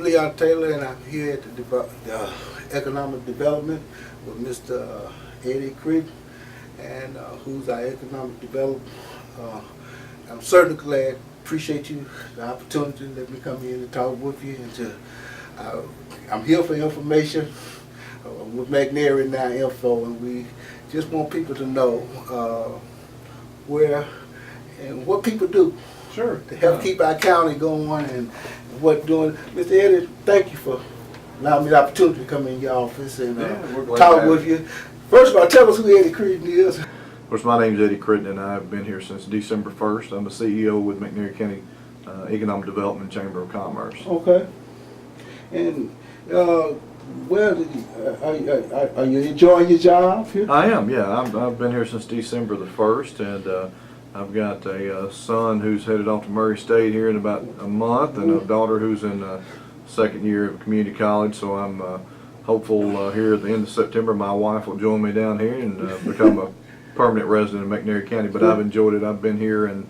Leon Taylor, and I'm here at the Economic Development with Mr. Eddie Critt, and who's our Economic Development. I'm certainly glad, appreciate you, the opportunity to let me come here to talk with you, and I'm here for information with McNairy Now Info, and we just want people to know where and what people do. Sure. To help keep our county going and what doing. Mr. Eddie, thank you for allowing me the opportunity to come in your office and talk with you. First of all, tell us who Eddie Critt is. Of course, my name is Eddie Critt, and I've been here since December 1st. I'm the CEO with McNairy County Economic Development Chamber of Commerce. Okay. And are you enjoying your job here? I am, yeah. I've been here since December the 1st, and I've got a son who's headed off to Murray State here in about a month, and a daughter who's in second year of community college. So I'm hopeful here at the end of September my wife will join me down here and become a permanent resident of McNairy County. But I've enjoyed it. I've been here and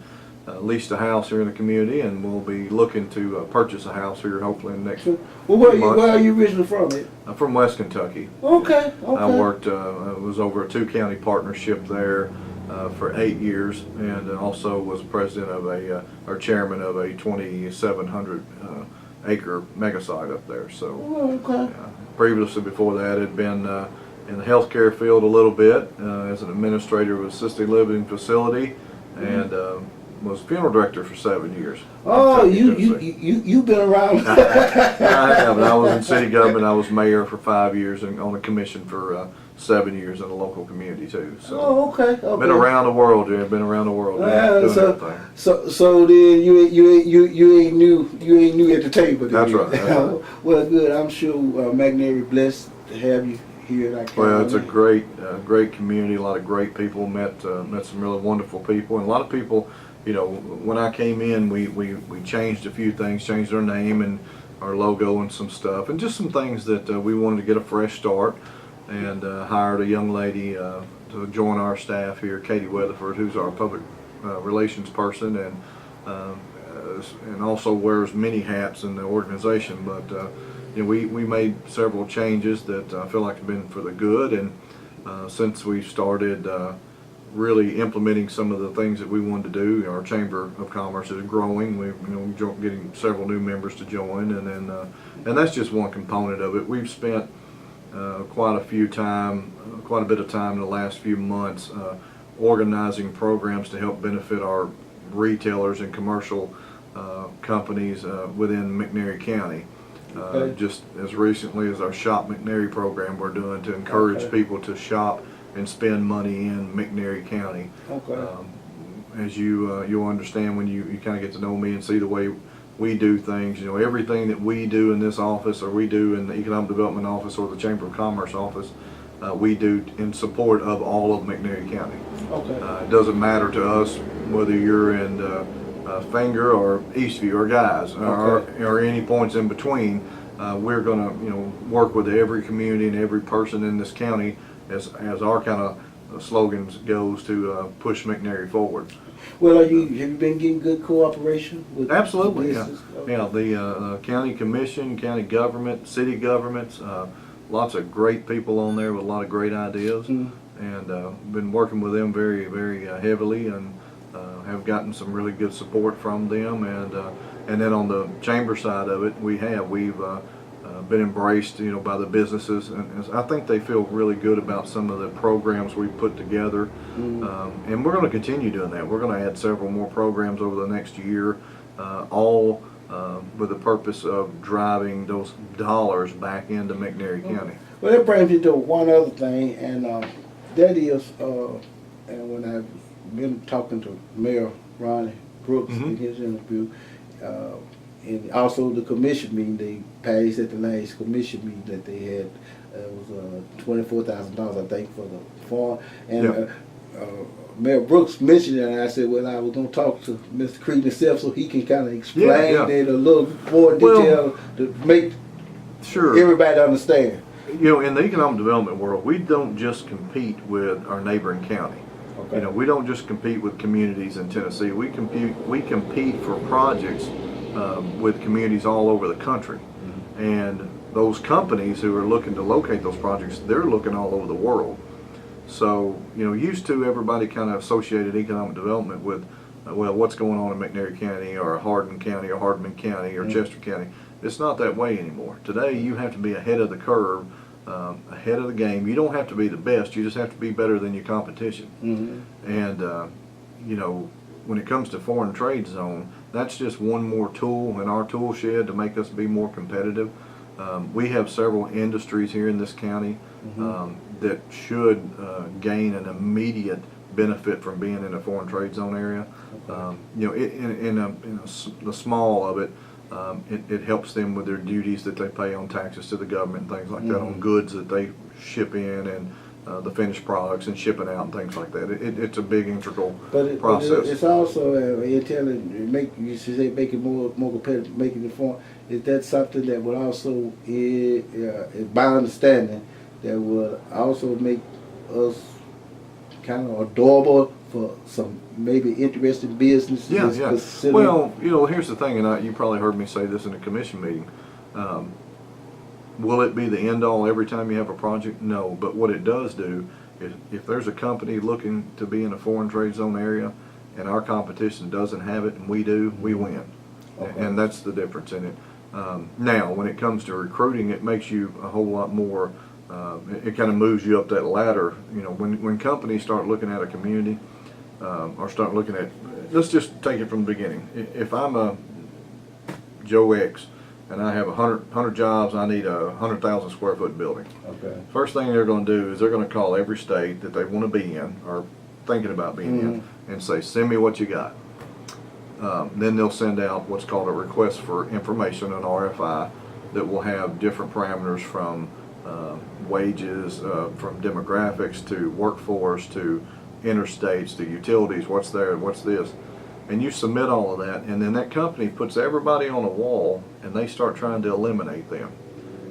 leased a house here in the community, and we'll be looking to purchase a house here hopefully in the next month. Where are you originally from? I'm from West Kentucky. Okay. I worked, was over a two-county partnership there for 8 years, and also was president of or chairman of a 2,700 acre mega site up there. So previously before that had been in the healthcare field a little bit as an administrator of an assisted living facility, and was funeral director for 7 years. Oh, you've been around. I have. I was in city government. I was mayor for 5 years and on a commission for 7 years in a local community too. So been around the world. Yeah, been around the world. So then you ain't new at the table. That's right. That's right. Well, good. I'm sure McNairy blessed to have you here. Well, it's a great community. A lot of great people. Met some really wonderful people, and a lot of people. You know, when I came in, we changed a few things, changed our name and our logo and some stuff, and just some things that we wanted to get a fresh start, and hired a young lady to join our staff here, Katie Weatherford, who's our public relations person, and also wears many hats in the organization. But you know, we made several changes that I feel like have been for the good, and since we started really implementing some of the things that we wanted to do. Our Chamber of Commerce is growing. We're getting several new members to join, and that's just one component of it. We've spent quite a bit of time in the last few months organizing programs to help benefit our retailers and commercial companies within McNairy County. Just as recently as our Shop McNairy program we're doing to encourage people to shop and spend money in McNairy County. As you'll understand when you kind of get to know me and see the way we do things, you know, everything that we do in this office or we do in the Economic Development Office or the Chamber of Commerce office, we do in support of all of McNairy County. It doesn't matter to us whether you're in Finger or Eastview or Guys or any points in between. We're going to work with every community and every person in this county as our kind of slogans goes to push McNairy forward. Well, have you been getting good cooperation with? Absolutely, yeah. Yeah, the county commission, county government, city governments, lots of great people on there with a lot of great ideas, and been working with them very, very heavily, and have gotten some really good support from them, and then on the chamber side of it, we've been embraced, by the businesses, and I think they feel really good about some of the programs we've put together, and we're going to continue doing that. We're going to add several more programs over the next year, all with the purpose of driving those dollars back into McNairy County. Well, that brings me to one other thing, and that is, and when I've been talking to Mayor Ronnie Brooks in his interview, and also the commission meeting they passed at the last commission meeting that they had, it was $24,000 I think for the farm, and Mayor Brooks mentioned it, and I said, well, I was going to talk to Mr. Critt himself so he can kind of explain it a little more in detail to make everybody understand. In the economic development world, we don't just compete with our neighboring county. We don't just compete with communities in Tennessee. We compete for projects with communities all over the country. And those companies who are looking to locate those projects, they're looking all over the world. So, used to everybody kind of associated economic development with, well, what's going on in McNairy County or Hardin County or Hardman County or Chester County. It's not that way anymore. Today, you have to be ahead of the curve, ahead of the game. You don't have to be the best. You just have to be better than your competition. And, when it comes to foreign trade zone, that's just one more tool in our tool shed to make us be more competitive. We have several industries here in this county that should gain an immediate benefit from being in a foreign trade zone area. The small of it, it helps them with their duties that they pay on taxes to the government and things like that, on goods that they ship in and the finished products and shipping out and things like that. It's a big integral process. But it's also make it more competitive, making it foreign. Is that something that would also, is my understanding, that would also make us kind of adorable for some maybe interesting businesses? Yeah. Well, here's the thing, and you probably heard me say this in a commission meeting. Will it be the end all every time you have a project? No, but what it does do is if there's a company looking to be in a foreign trade zone area and our competition doesn't have it and we do, we win. Okay. And that's the difference in it. Now, when it comes to recruiting, it makes you a whole lot more, it kind of moves you up that ladder. When companies start looking at a community or start looking at, let's just take it from the beginning. If I'm a Joe X, and I have 100 jobs, I need a 100,000 square foot building. Okay. First thing they're going to do is they're going to call every state that they want to be in or thinking about being in and say, send me what you got. Then they'll send out what's called a request for information, an RFI, that will have different parameters from wages, from demographics to workforce to interstates to utilities, what's there, what's this. And you submit all of that, and then that company puts everybody on a wall and they start trying to eliminate them.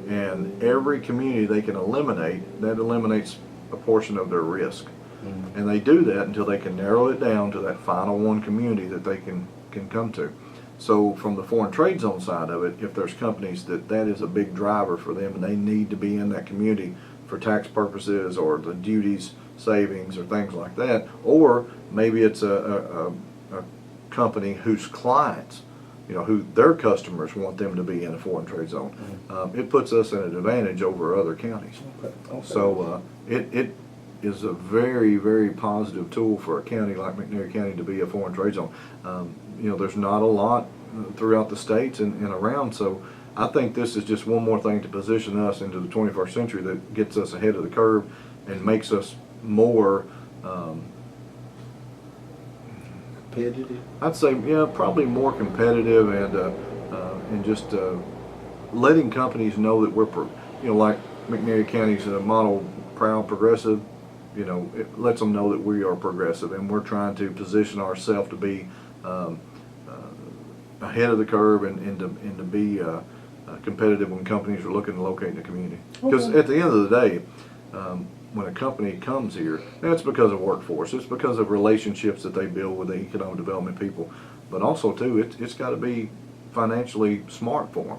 And every community they can eliminate, that eliminates a portion of their risk. And they do that until they can narrow it down to that final one community that they can come to. So from the foreign trade zone side of it, if there's companies that is a big driver for them and they need to be in that community for tax purposes or the duties savings or things like that, or maybe it's a company whose clients, who their customers want them to be in a foreign trade zone, it puts us at an advantage over other counties. Okay. So it is a very, very positive tool for a county like McNairy County to be a foreign trade zone. There's not a lot throughout the states and around, so I think this is just one more thing to position us into the 21st century that gets us ahead of the curve and makes us more competitive? I'd say, probably more competitive and just letting companies know that we're, like McNairy County's a model proud progressive. It lets them know that we are progressive and we're trying to position ourselves to be ahead of the curve and to be competitive when companies are looking to locate in the community. Because at the end of the day, when a company comes here, that's because of workforce. It's because of relationships that they build with the economic development people. But also, too, it's got to be financially smart for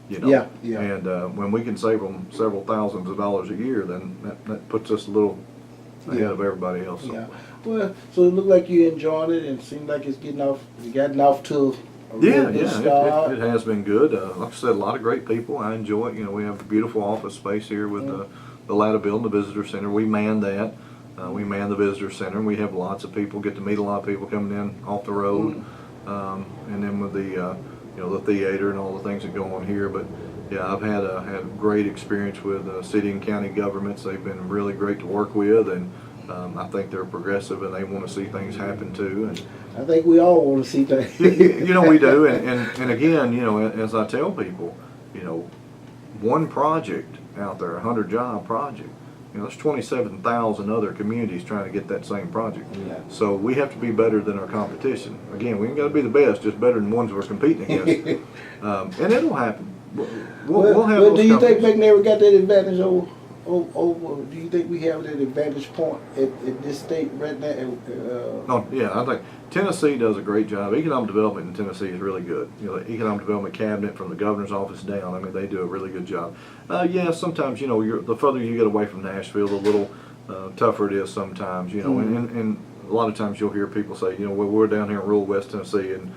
them. Yeah. And when we can save them several thousands of dollars a year, then that puts us a little ahead of everybody else. Yeah. Well, so it looked like you enjoyed it, and it seemed like it's gotten off to a real good start. It has been good. Like I said, a lot of great people. I enjoy it. We have a beautiful office space here with the Latta building, the visitor center. We man that. We man the visitor center. We have lots of people, get to meet a lot of people coming in off the road. And then with the the theater and all the things that go on here. But yeah, I've had a great experience with city and county governments. They've been really great to work with, and I think they're progressive and they want to see things happen too. And I think we all want to see things. We do. And again, as I tell people, one project out there, 100-job project, there's 27,000 other communities trying to get that same project. Yeah. So we have to be better than our competition. Again, we ain't got to be the best, just better than ones we're competing against. And it'll happen. We'll have those do you think McNairy got that advantage over over? Do you think we have that advantage point at this state right now? No, yeah, I think Tennessee does a great job. Economic development in Tennessee is really good. You know, the economic development cabinet from the governor's office down, I mean, they do a really good job. Yeah, sometimes, you know, the further you get away from Nashville, the little tougher it is sometimes, you know, and a lot of times you'll hear people say, you know, well, we're down here in rural West Tennessee and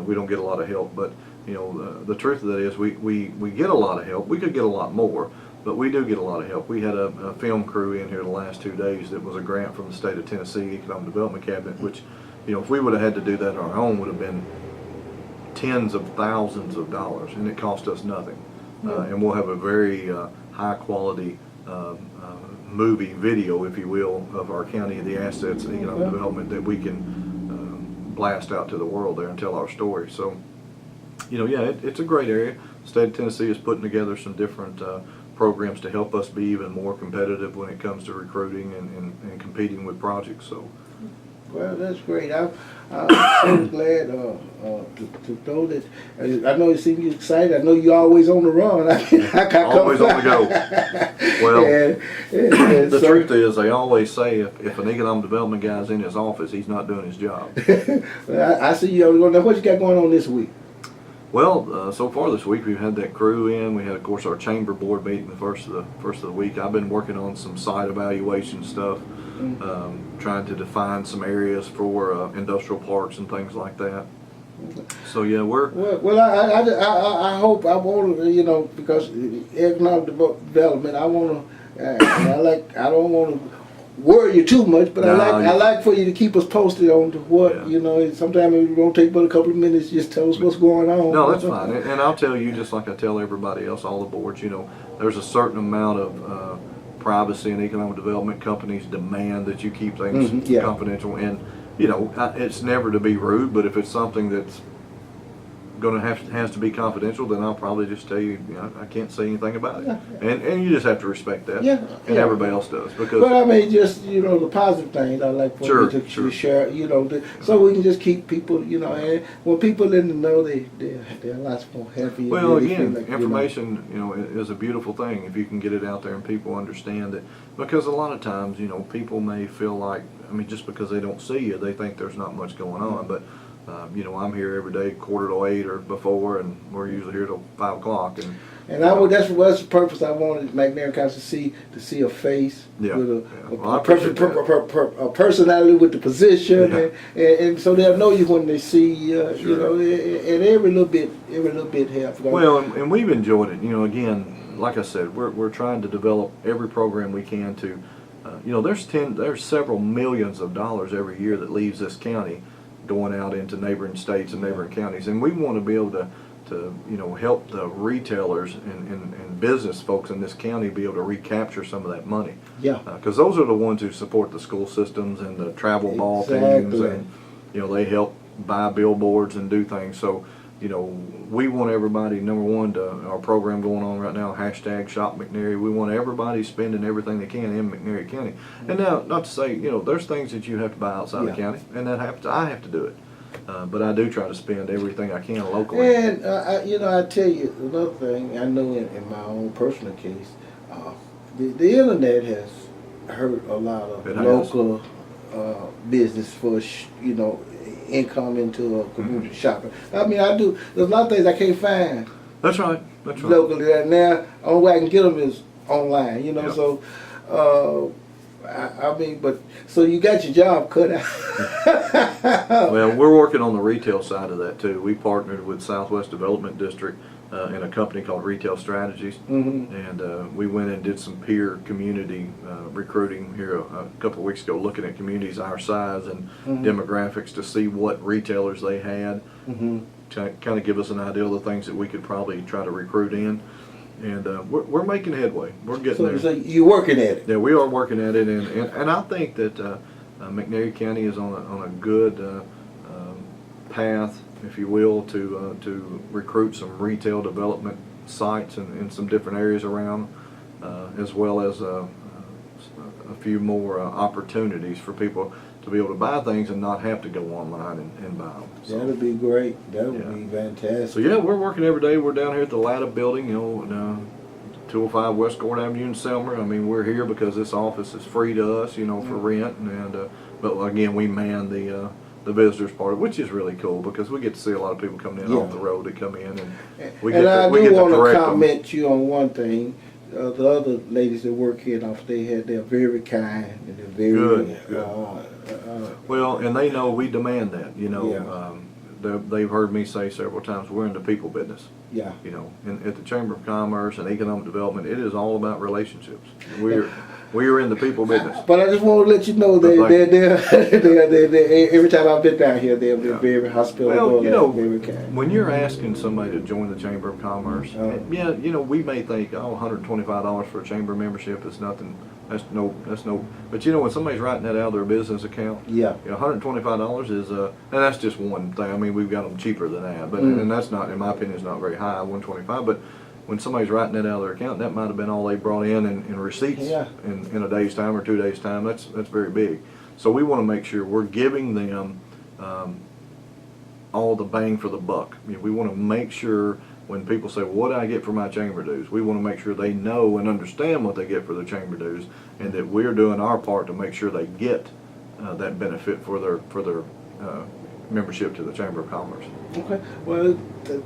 we don't get a lot of help. But, you know, the truth of that is we get a lot of help. We could get a lot more. But we do get a lot of help. We had a film crew in here the last 2 days that was a grant from the state of Tennessee Economic Development Cabinet, which, you know, if we would have had to do that on our own, would have been tens of thousands of dollars, and it cost us nothing. And we'll have a very high quality movie video, if you will, of our county and the assets of economic development that we can blast out to the world there and tell our story. So, you know, yeah, it's a great area. The state of Tennessee is putting together some different programs to help us be even more competitive when it comes to recruiting and competing with projects. So, well, that's great. I'm so glad to know that. I know you seem excited. I know you're always on the run. Always on the go. Well, the truth is, they always say if an economic development guy's in his office, he's not doing his job. I see you. Now, what you got going on this week? Well, so far this week we've had that crew in. We had, of course, our chamber board meeting the first of the week. I've been working on some site evaluation stuff, trying to define some areas for industrial parks and things like that. So yeah, well. I hope I want to, you know, because economic development. I want to. I don't want to worry you too much, but I like for you to keep us posted on what, you know. Sometimes it won't take but a couple of minutes. Just tell us what's going on. No, that's fine. And I'll tell you, just like I tell everybody else, all the boards, you know, there's a certain amount of privacy and economic development companies demand that you keep things confidential. And, you know, it's never to be rude, but if it's something that's has to be confidential, then I'll probably just tell you, you know, I can't say anything about it. And you just have to respect that. And everybody else does. Because, but I mean, just, you know, the positive things I like for you to share, you know, so we can just keep people, you know, and when people in the know, they're lots more happy. Well, again, like, information, you know, is a beautiful thing if you can get it out there and people understand it. Because a lot of times, you know, people may feel like, I mean, just because they don't see you, they think there's not much going on. But you know, I'm here every day, 7:45 or before, and we're usually here till 5 o'clock. And that's the purpose. I wanted McNairy Council to see a face with a personality with the position, and so they'll know you when they see you know, and every little bit helps. Well, and we've enjoyed it. You know, again, like I said, we're trying to develop every program we can to, you know, there's several millions of dollars every year that leaves this county, going out into neighboring states and neighboring counties, and we want to be able to you know, help the retailers and business folks in this county be able to recapture some of that money. Because those are the ones who support the school systems and the travel ball teams, and, you know, they help buy billboards and do things. So, you know, we want everybody, number one, our program going on right now, #ShopMcNairy. We want everybody spending everything they can in McNairy County. And now, not to say, you know, there's things that you have to buy outside the county, and I have to do it. But I do try to spend everything I can locally. And you know, I tell you another thing. I know in my own personal case, the internet has hurt a lot of local business for you know, income into a community shopping. I mean, there's a lot of things I can't find. That's right. Locally right now, only way I can get them is online. You know, so. I mean, but so you got your job cut out. Well, we're working on the retail side of that too. We partnered with Southwest Development District and a company called Retail Strategies, and we went and did some peer community recruiting here a couple of weeks ago, looking at communities our size and demographics to see what retailers they had, to kind of give us an idea of the things that we could probably try to recruit in. And we're making headway. We're getting there. So you're working at it. Yeah, we are working at it, and I think that McNairy County is on a good path, if you will, to recruit some retail development sites in some different areas around, as well as a few more opportunities for people to be able to buy things and not have to go online and buy them. So, that would be great. That would be fantastic. So yeah, we're working every day. We're down here at the Latta building, you know, 205 West Gord Avenue in Selmer. I mean, we're here because this office is free to us, you know, for rent, and but again, we man the visitors part, which is really cool because we get to see a lot of people coming in off the road that come in, and we get I to, we do get to want to correct them. comment you on one thing. The other ladies that work here, they're very kind and they're very Good. Well, and they know we demand that. You know, they've heard me say several times, we're in the people business. Yeah. You know, and at the Chamber of Commerce and Economic Development, it is all about relationships. We are in the people business. But I just want to let you know they're every time I've been down here, they're very hospitable. Well, you know, very kind. when you're asking somebody to join the Chamber of Commerce, yeah, you know, we may think, oh, $125 for a chamber membership is nothing. That's no. But you know, when somebody's writing that out of their business account, yeah, you know, $125 is and that's just one thing. I mean, we've got them cheaper than that, but and that's not, in my opinion, is not very high, $125. But when somebody's writing that out of their account, that might have been all they brought in receipts in a day's time or 2 days' time. That's very big. So we want to make sure we're giving them all the bang for the buck. You know, we want to make sure when people say, well, what do I get for my chamber dues? We want to make sure they know and understand what they get for their chamber dues, and that we're doing our part to make sure they get that benefit for their membership to the Chamber of Commerce. Okay. Well,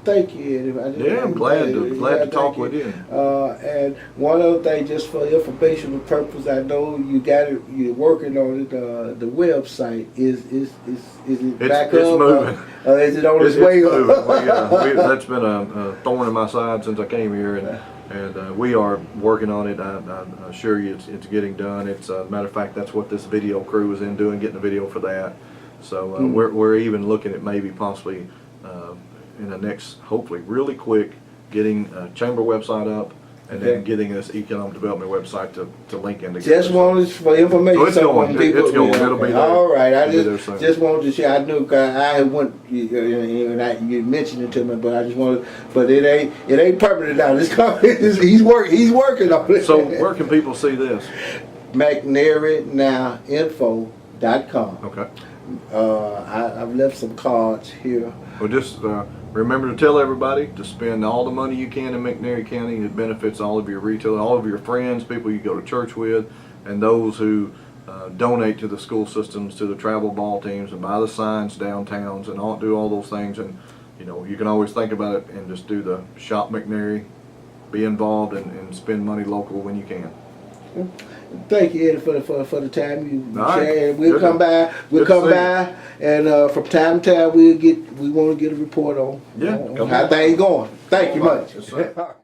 thank you, Eddie. I'm glad to talk with you. And one other thing, just for informational purpose, I know you're working on it. The website is it back it's up? Moving. Is it on its way up? That's been a thorn in my side since I came here, and we are working on it. I assure you, it's getting done. It's matter of fact, that's what this video crew is in doing, getting a video for that. So we're even looking at maybe possibly in the next, hopefully really quick, getting a chamber website up, and then getting this economic development website to link in together. Just wanted for information. So it's going. It's going. It'll be there. All right. I It'll just wanted to share. I knew I went. You mentioned it to me, but I just wanted. But it ain't permanent now. He's working on it. So where can people see this? McNairyNowInfo.com. Okay. I've left some cards here. Well, just remember to tell everybody to spend all the money you can in McNairy County. It benefits all of your retailers, all of your friends, people you go to church with, and those who donate to the school systems, to the travel ball teams, and buy the signs downtowns, and do all those things. And you know, you can always think about it and just do the Shop McNairy, be involved, and spend money local when you can. Thank you, Eddie, for the time you shared. We'll come by. And from time to time we want to get a report on how things going. Thank you much. Yes, sir.